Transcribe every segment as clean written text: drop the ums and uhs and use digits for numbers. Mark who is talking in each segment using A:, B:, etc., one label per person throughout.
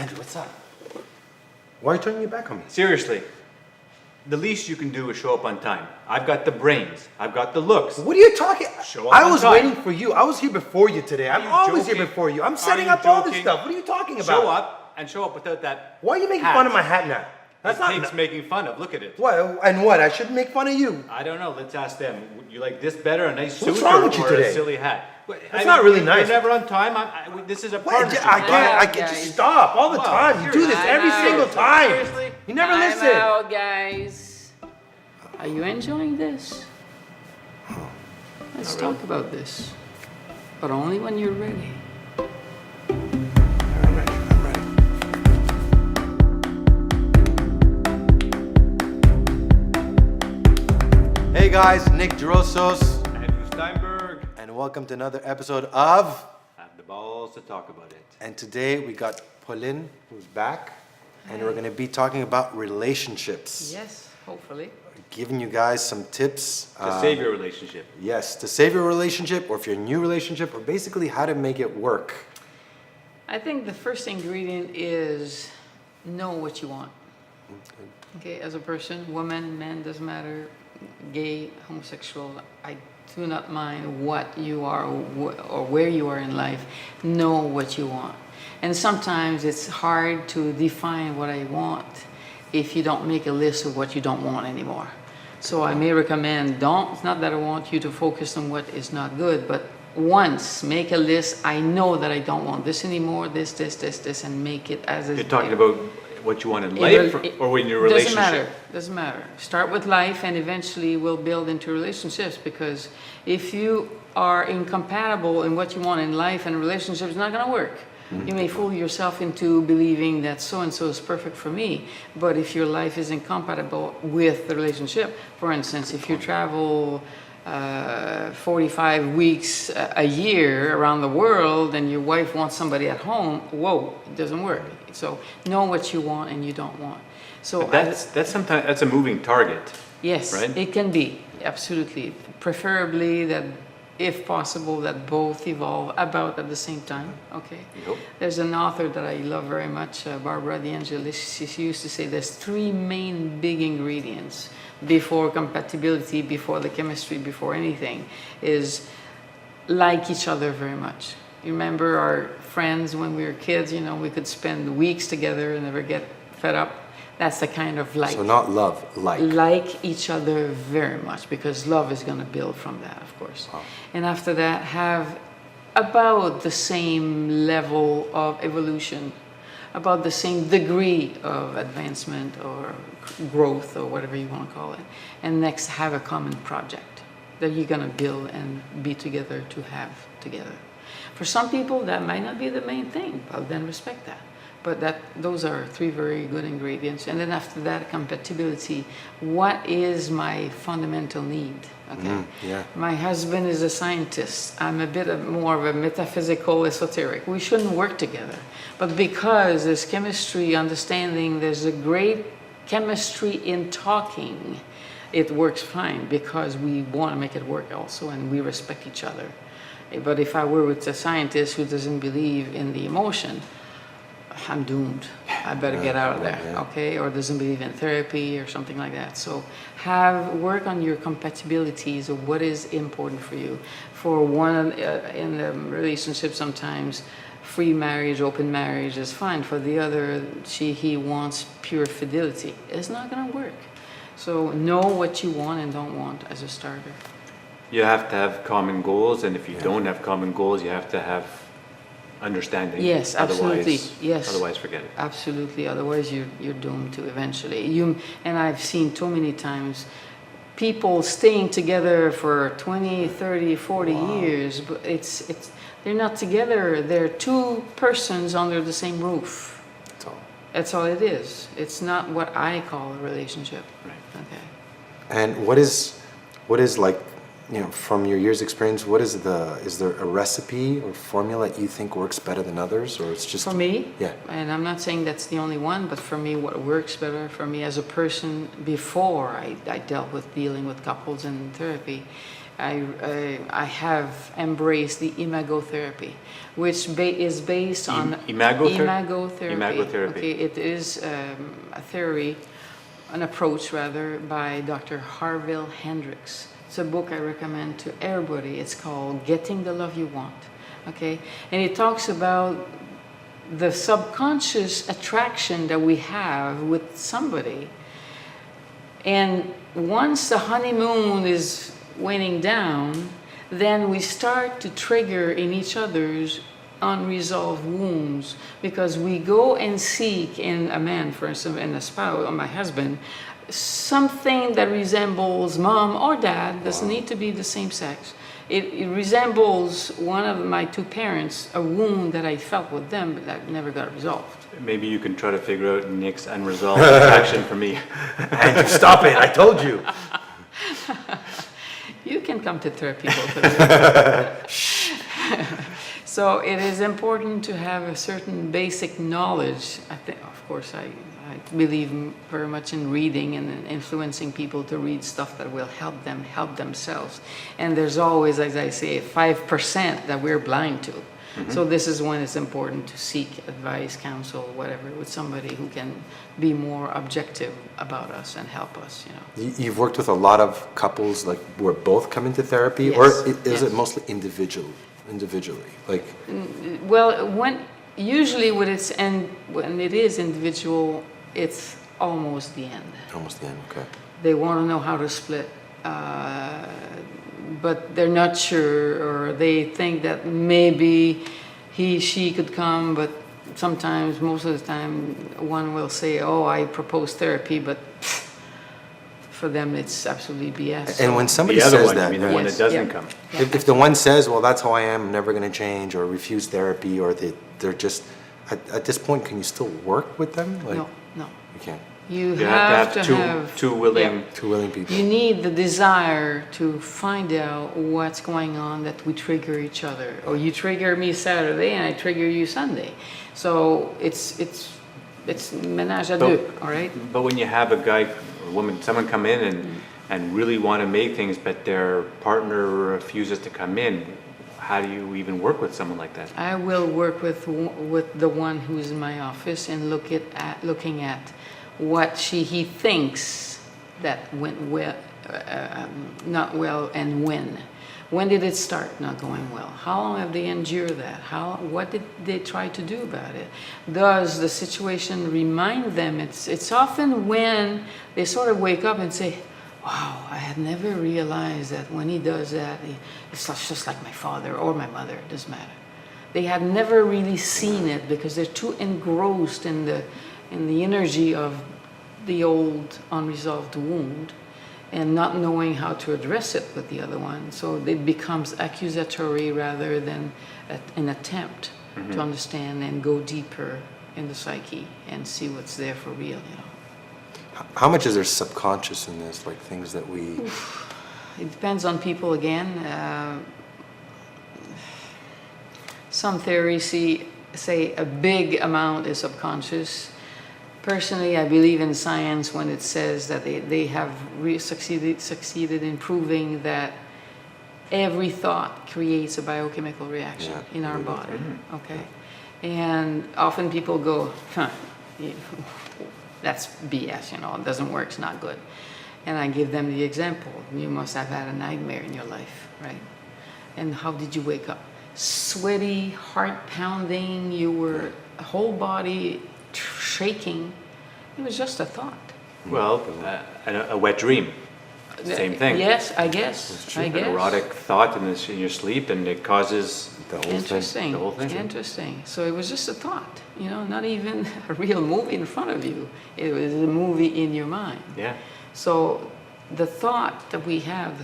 A: Andrew, what's up? Why are you turning your back on me?
B: Seriously, the least you can do is show up on time. I've got the brains. I've got the looks.
A: What are you talking?
B: Show up
A: I
B: on
A: was
B: time.
A: waiting for you. I was here before you today. I'm
B: you
A: always here
B: joking?
A: before you. I'm
B: Are
A: setting
B: you
A: up all this
B: joking?
A: stuff. What are you talking about?
B: Show up and show up without that.
A: Why are you making
B: hat.
A: fun of my hat now? That's
B: It
A: not
B: takes making fun of. Look at it.
A: What? And what? I shouldn't make fun of you.
B: I don't know. Let's ask them. You like this better, a nice suit,
A: What's wrong with you
B: or
A: today?
B: a silly hat?
A: That's not really nice.
B: You're never on time. This is a
A: What?
B: partnership.
A: I can't just stop all the
B: Wow,
A: time. You do this
B: seriously.
A: every single time.
B: Seriously?
A: You never
C: Time
A: listen.
C: out, guys. Are you enjoying this? Let's talk about this, but only when you're ready.
A: I'm ready. Hey guys, Nick Drossos,
B: Andrew Steinberg.
A: and welcome to another episode of.
B: Have the balls to talk about it.
A: And today we got Pauline, who's back, and we're going to be talking about relationships.
C: Yes, hopefully.
A: Giving you guys some tips.
B: To save your relationship.
A: Yes, to save your relationship, or if you're in a new relationship, or basically how to make it work.
C: I think the first ingredient is know what you want. Okay, as a person, woman, man, doesn't matter, gay, homosexual, I do not mind what you are or where you are in life. Know what you want. And sometimes it's hard to define what I want if you don't make a list of what you don't want anymore. So I may recommend it's not that I want you to focus on what is not good, but once make a list. I know that I don't want this anymore, this, and make it as a.
B: You're talking about what you want in life or in your relationship?
C: Doesn't matter. Start with life and eventually we'll build into relationships, because if you are incompatible in what you want in life and relationships, it's not going to work. You may fool yourself into believing that so-and-so is perfect for me, but if your life is incompatible with the relationship, for instance, if you travel 45 weeks a year around the world and your wife wants somebody at home, whoa, it doesn't work. So know what you want and you don't want. So
B: That's a moving target.
C: yes,
B: right?
C: it can be, absolutely. Preferably that, if possible, that both evolve about at the same time, okay?
B: Yep.
C: There's an author that I love very much, Barbara DeAngelis. She used to say there's three main big ingredients before compatibility, before the chemistry, before anything, is like each other very much. You remember our friends when we were kids, we could spend weeks together and never get fed up. That's the kind of like.
A: So not love, like.
C: Like each other very much, because love is going to build from that, of course.
A: Wow.
C: And after that, have about the same level of evolution, about the same degree of advancement or growth or whatever you want to call it. And next, have a common project that you're going to build and be together to have together. For some people, that might not be the main thing. I'll then respect that. But those are three very good ingredients. And then after that, compatibility. What is my fundamental need? Okay.
A: Yeah.
C: My husband is a scientist. I'm a bit more of a metaphysical esoteric. We shouldn't work together. But because there's chemistry, understanding, there's a great chemistry in talking, it works fine because we want to make it work also and we respect each other. But if I were with a scientist who doesn't believe in the emotion, I'm doomed. I better get out of there, okay? Or doesn't believe in therapy or something like that. So work on your compatibilities of what is important for you. For one, in the relationship sometimes, free marriage, open marriage is fine. For the other, he wants pure fidelity. It's not gonna work. So know what you want and don't want as a starter.
B: You have to have common goals, and if you don't have common goals, you have to have understanding.
C: Yes, absolutely. Yes.
B: Otherwise, forget it.
C: Absolutely. Otherwise, you're doomed to eventually. And I've seen too many times people staying together for 20, 30, 40 years, but they're not together. They're two persons under the same roof.
A: That's all.
C: That's all it is. It's not what I call a relationship.
B: Right.
C: Okay.
A: And what is like, from your years' experience, is there a recipe or formula that you think works better than others, or it's just
C: For me,
A: yeah.
C: and I'm not saying that's the only one, but for me, what works better for me as a person before I dealt with dealing with couples in therapy, I have embraced the imagotherapy, which is based on
B: Imagotherapy?
C: imagotherapy. Okay, it is a theory, an approach rather, by Dr. Harville Hendricks. It's a book I recommend to everybody. It's called Getting the Love You Want. Okay, and it talks about the subconscious attraction that we have with somebody. And once the honeymoon is waning down, then we start to trigger in each other's unresolved wounds, because we go and seek in a man, for instance, in a spouse or my husband, something that resembles mom or dad. Doesn't need to be the same sex. It resembles one of my two parents, a wound that I felt with them, but that never got resolved.
B: Maybe you can try to figure out Nick's unresolved attraction for me.
A: Andrew, stop it! I told you.
C: You can come to therapy both of you. So it is important to have a certain basic knowledge. I think, of course, I believe very much in reading and influencing people to read stuff that will help them help themselves. And there's always, as I say, 5% that we're blind to. So this is when it's important to seek advice, counsel, whatever, with somebody who can be more objective about us and help us, you know.
A: You've worked with a lot of couples, like, where both come into therapy,
C: Yes,
A: or is
C: yes.
A: it mostly individually? Like,
C: Well, usually when it is individual, it's almost the end.
A: almost the end, okay.
C: They want to know how to split, but they're not sure, or they think that maybe she could come, but sometimes, most of the time, one will say, oh, I propose therapy, but for them it's absolutely BS.
A: And when somebody
B: The other
A: says
B: one,
A: that,
B: I mean, the
A: right?
B: one that doesn't
C: Yeah.
B: come.
C: Yeah.
A: If the one says, well, that's how I am, I'm never going to change, or refuse therapy, or they're just, at this point, can you still work with them? Like,
C: No, no.
A: You can't.
C: You
B: You have to have
C: have
B: two willing.
C: yeah.
A: Two willing people.
C: You need the desire to find out what's going on, that we trigger each other. Or you trigger me Saturday and I trigger you Sunday. So it's ménage à deux, all right?
B: But when you have a guy or woman, someone come in and really want to make things, but their partner refuses to come in, how do you even work with someone like that?
C: I will work with the one who's in my office and looking at what he thinks that went well, not well, and when. When did it start not going well? How long have they endured that? What did they try to do about it? Does the situation remind them? It's often when they sort of wake up and say, wow, I had never realized that when he does that, it's just like my father or my mother, it doesn't matter. They had never really seen it because they're too engrossed in the energy of the old unresolved wound and not knowing how to address it with the other one. So it becomes accusatory rather than an attempt to understand and go deeper in the psyche and see what's there for real, you know.
A: How much is there subconscious in this, like things that we...
C: It depends on people again. Some theories say a big amount is subconscious. Personally, I believe in science when it says that they have succeeded in proving that every thought creates a biochemical reaction in our body. Okay, and often people go, that's BS, you know, it doesn't work, it's not good. And I give them the example. You must have had a nightmare in your life, right? And how did you wake up? Sweaty, heart pounding, you were whole body shaking. It was just a thought.
B: Well, a wet dream, same thing.
C: Yes, I guess.
B: An erotic thought in your sleep, and it causes
A: The whole
C: Interesting.
B: The whole thing.
C: Interesting. So it was just a thought, you know, not even a real movie in front of you. It was a movie in your mind.
B: Yeah.
C: So the thoughts that we have,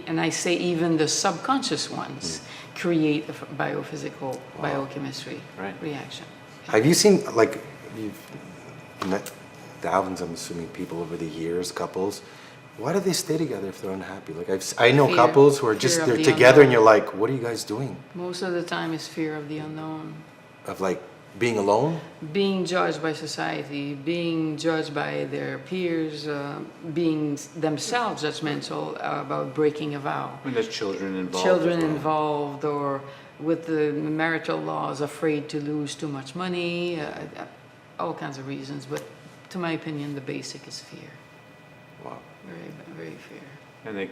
C: and I say even the subconscious ones, create a biophysical, biochemistry reaction.
A: Have you seen, like, you've met thousands, I'm assuming, people over the years, couples. Why do they stay together if they're unhappy? Like, I know
C: Fear.
A: couples who are just,
C: Fear of
A: they're
C: the
A: together
C: unknown.
A: and you're like, what are you guys doing?
C: Most of the time it's fear of the unknown.
A: Of like, Being alone?
C: being judged by society, being judged by their peers, being themselves judgmental about breaking a vow.
B: When there's children involved.
C: Children
B: as well.
C: involved, or with the marital laws, afraid to lose too much money, all kinds of reasons. But to my opinion, the basic is fear.
A: Wow.
C: Very, very fear.
B: And they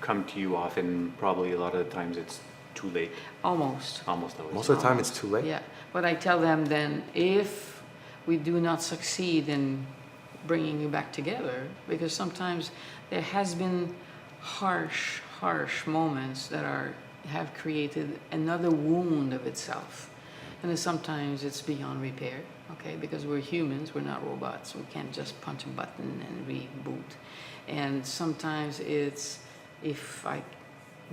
B: come to you often, probably a lot of the times it's too late.
C: Almost.
B: Almost always.
A: Most of the time it's too late.
C: Yeah, but I tell them then, if we do not succeed in bringing you back together, because sometimes there has been harsh moments that have created another wound of itself. And then sometimes it's beyond repair, okay? Because we're humans, we're not robots. We can't just punch a button and reboot. And sometimes it's, if I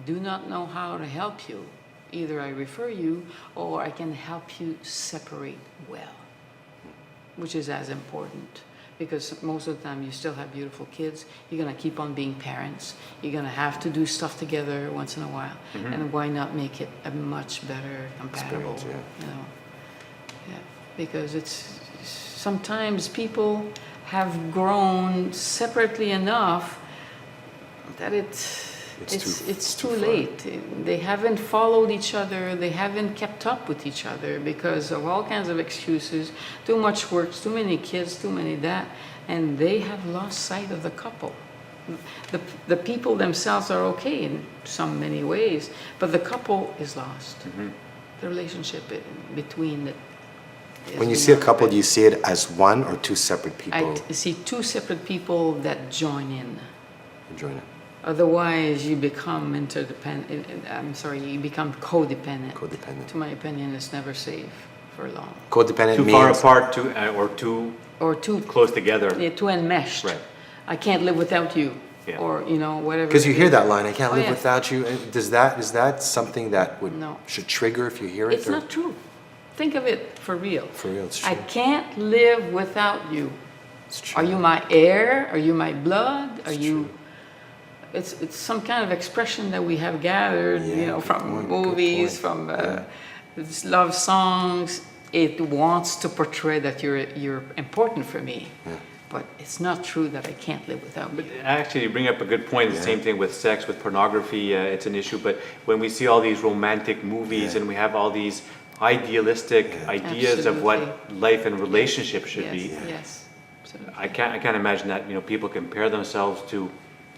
C: do not know how to help you, either I refer you or I can help you separate well, which is as important. Because most of the time you still have beautiful kids. You're going to keep on being parents. You're going to have to do stuff together once in a while. And why not make it a much better compatible?
A: Experience,
C: You know? Yeah. Because it's sometimes people have grown separately enough that it's too late. They haven't followed each other. They haven't kept up with each other because of all kinds of excuses. Too much work, too many kids, too many that, and they have lost sight of the couple. The people themselves are okay in many ways, but the couple is lost. The relationship between the.
A: When you see a couple, do you see it as one or two separate people?
C: I see two separate people that join in.
A: Join it.
C: Otherwise, you become interdependent. You become codependent.
A: Codependent.
C: To my opinion, it's never safe for long.
A: Codependent
B: Too
A: means
B: far apart, or too
C: Too
B: close together.
C: too enmeshed.
B: Right.
C: I can't live without you.
B: Yeah.
C: Or whatever.
A: because you
C: it
A: hear
C: is.
A: that line, "I can't
C: Oh,
A: live
C: yeah.
A: without you." Is that something that
C: No.
A: should trigger if you hear it?
C: It's not true. Think of it for real.
A: For real, it's
C: I
A: true.
C: can't live without you.
A: It's true.
C: Are you my heir? Are you my blood? Are
A: It's
C: you?
A: true.
C: It's some kind of expression that we have gathered,
A: Yeah, good
C: from
A: point, good
C: movies,
A: point.
C: from love songs. It wants to portray that you're important for me,
A: Yeah.
C: but it's not true that I can't live without you.
B: Actually, you bring up a good point. The
A: Yeah.
B: same thing with sex, with pornography, it's an issue. But when we see all these romantic movies
A: Yeah.
B: and we have all these idealistic ideas of what life and relationship should
C: Yes,
B: be,
C: yes, absolutely.
B: I can't imagine that people compare themselves to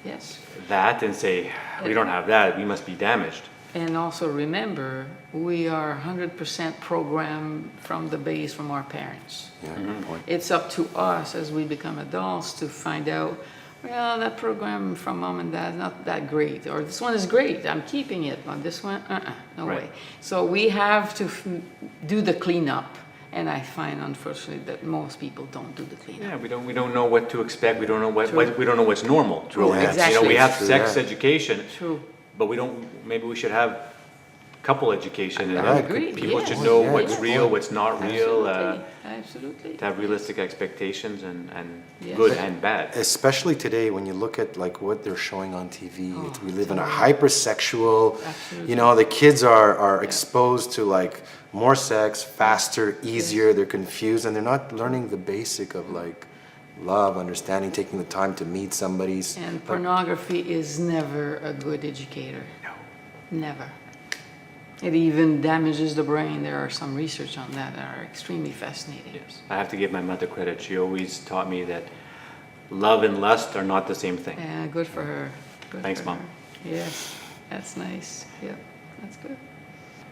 C: Yes.
B: that and say, we don't have that, we must be damaged.
C: And also remember, we are 100% programmed from the base from our parents.
A: Yeah, good point.
C: It's up to us as we become adults to find out, well, that program from mom and dad is not that great, or this one is great, I'm keeping it, but this one, no
B: Right.
C: way. So we have to do the cleanup, and I find, unfortunately, that most people don't do the cleanup.
B: Yeah, we don't know what to expect. We don't know
C: True.
B: we don't know what's normal.
C: True,
B: Really.
C: exactly.
B: We have
A: True,
B: sex
A: yeah.
B: education,
C: True.
B: but we don't. Maybe we should have couple education, and
C: I
B: then
C: agree,
B: people
C: yes.
B: should know
A: Yeah,
B: what's
A: good
B: real,
A: point.
B: what's not real.
C: Absolutely.
B: To have realistic expectations and
C: Yes.
B: good and bad.
A: Especially today, when you look at like what they're showing on TV,
C: Oh,
A: we live in a
C: totally.
A: hypersexual.
C: Absolutely.
A: The kids are exposed to like more sex, faster, easier. They're confused, and they're not learning the basic of like love, understanding, taking the time to meet somebody.
C: And pornography is never a good educator.
B: No.
C: Never. It even damages the brain. There are some research on that are extremely fascinating.
B: Yes. I have to give my mother credit. She always taught me that love and lust are not the same thing.
C: Yeah, good for her. Good
B: Thanks,
C: for
B: Mom.
C: her. Yes, that's nice. Yep, that's good.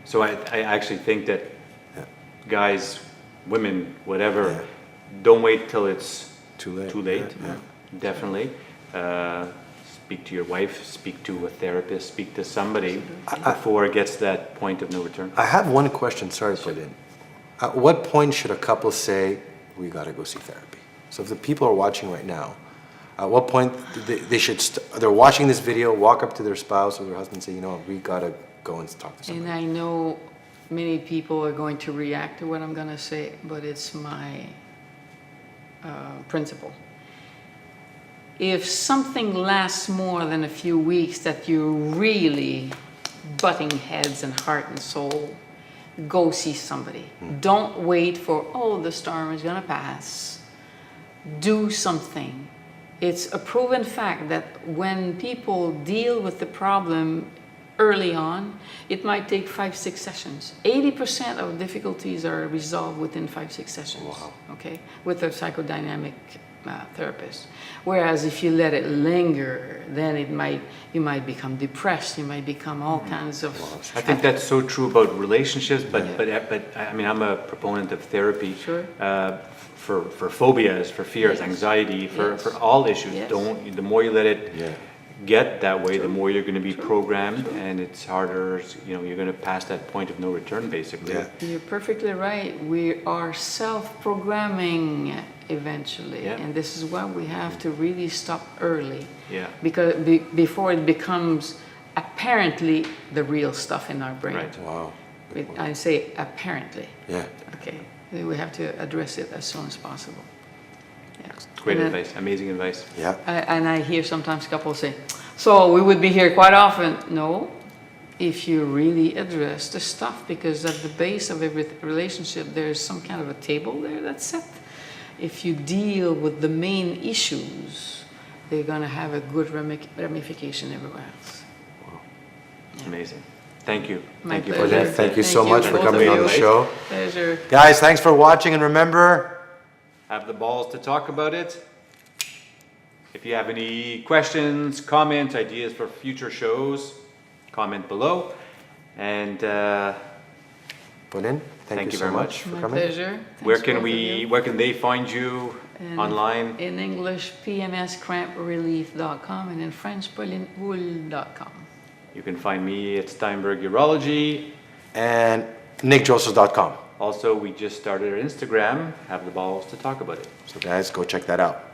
B: So I actually think that guys, women, whatever,
A: Yeah.
B: don't wait till it's
A: Too late.
B: Too late.
A: Yeah.
B: Definitely. Speak to your wife, speak to a therapist, speak to somebody before it gets to that point of no return.
A: I have one question. Sorry to put in. At what point should a couple say we got to go see therapy? So if the people are watching right now, at what point they should? They're watching this video, walk up to their spouse or their husband, and say, we got to go and talk to somebody.
C: And I know many people are going to react to what I'm going to say, but it's my principle. If something lasts more than a few weeks that you're really butting heads and heart and soul, go see somebody. Don't wait for, oh, the storm is gonna pass. Do something. It's a proven fact that when people deal with the problem early on, it might take 5-6 sessions. 80% of difficulties are resolved within 5-6 sessions.
A: Wow.
C: Okay, with a psychodynamic therapist. Whereas if you let it linger, then you might become depressed. You might become all kinds of.
B: I think that's so true about relationships, but I mean, I'm a proponent of therapy.
C: Sure.
B: For phobias, for fears,
C: Yes.
B: anxiety, for
C: Yes.
B: all issues.
C: Yes.
B: The more you let it
A: Yeah.
B: get that way, the more you're going to be programmed, and it's harder. You're going to pass that point of no return, basically.
A: Yeah.
C: You're perfectly right. We are self-programming eventually,
B: Yeah.
C: and this is why we have to really stop early.
B: Yeah.
C: Because before it becomes apparently the real stuff in our brain.
B: Right.
A: Wow.
C: I say apparently.
A: Yeah.
C: Okay. We have to address it as soon as possible. Yeah.
B: Great
C: And
B: advice, amazing advice.
A: Yeah.
C: and I hear sometimes couples say, so we would be here quite often. No, if you really address the stuff, because at the base of every relationship, there's some kind of a table there that's set. If you deal with the main issues, they're going to have a good ramification everywhere else.
B: Amazing. Thank you.
C: My
B: Thank you
C: pleasure.
B: for that.
A: Thank you so much for
C: both
A: coming
C: of
A: on
C: you.
A: the show.
C: Pleasure.
A: Guys, thanks for watching, and remember,
B: Have the balls to talk about it. If you have any questions, comments, ideas for future shows, comment below. And
A: Punin, thank you so
B: very
A: much
B: much.
A: for
C: My
A: coming.
C: pleasure.
B: where
C: Thanks,
B: can
C: both of you.
B: where can they find you
C: And
B: online?
C: In English, pmscramprelief.com, and in French, paulinehoule.com.
B: You can find me at Steinberg Urology.
A: And nickdrossos.com.
B: Also, we just started our Instagram. Have the balls to talk about it.
A: So guys, go check that out.